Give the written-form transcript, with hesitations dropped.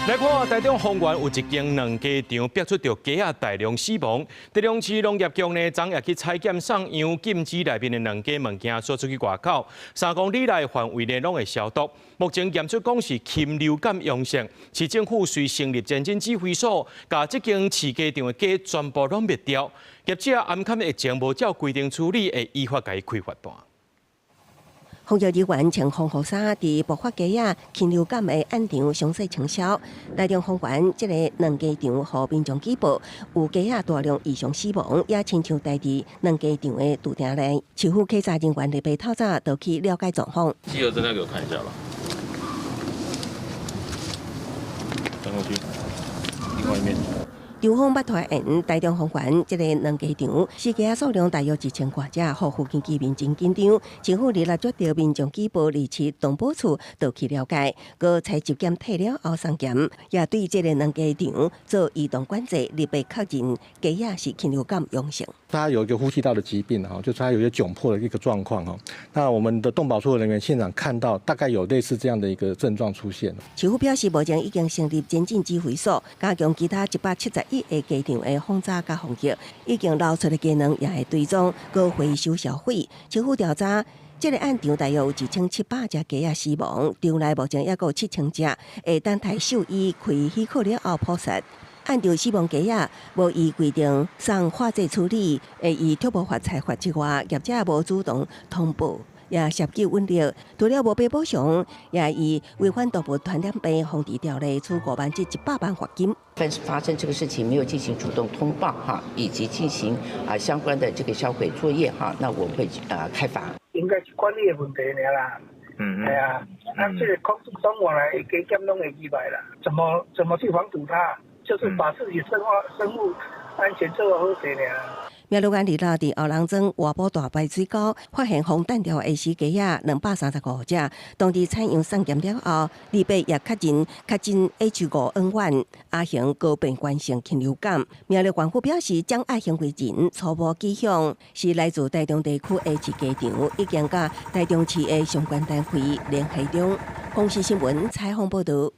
来看台中丰原有一间两家场逼出着鸡仔大量死亡。台中市农业局呢，昨夜去采检送样禁止内面的两家物件送出去外口，3公里内范围内拢会消毒。目前验出讲是禽流感阳性，市政府遂成立前进指挥所，把这间饲鸡场的鸡全部拢灭掉。业者暗勘疫情无照规定处理，会依法给伊开罚单。防疫人员穿防护衫，伫爆发鸡仔禽流感的案场详细清消。台中丰原这个两家场，互民众举报有鸡仔大量异常死亡，也亲像台伫两家场的拄定内。市府稽查人员礼拜透早就去了解状况。集合证要给我看一下吧。转过去，另外一面。长风捌团员台中丰原这个两家场，死鸡仔数量大约1000多只，互附近居民真紧张。政府日来接到民众举报，离市动保处就去了解，佮采集检退了后送检，也对这个两家场做移动管制，立被确认鸡仔是禽流感阳性。它有一个呼吸道的疾病哈，就是它有一个窘迫的一个状况哈。那我们的动保处人员现场看到，大概有类似这样的一个症状出现。市府表示，目前已经成立前进指挥所，加强其他171个鸡场的轰炸甲防疫，已经捞出的鸡卵也会追踪，佮回收销毁。政府调查。这个案场大约有1700只鸡仔死亡，场内目前也有7000只，会等待兽医开许可了后捕杀。按照死亡鸡仔无依规定送化制处理，会以特别法裁罚之外，业者无主动通报，也涉及稳定，除了无被补偿，也以违反动物传染病防治条例处5万至100万罚金。发生这个事情没有进行主动通报哈，以及进行相关的这个销毁作业哈，那我们会开罚。应该是管理的问题啦。系啊，这个空中往来给监弄会意外啦，怎么去防堵它？就是把自己生物安全做好些啦。苗栗县日内伫后龙庄外埔大排水沟发现防弹条 A 死鸡仔235只，当地采样送检了后，立白也确认H5N1亚型高病原性禽流感。苗栗县府表示，将亚型归人初步迹象是来自台中地区的饲鸡场，已经甲台中市的相关单位联系中。公视新闻采访报道。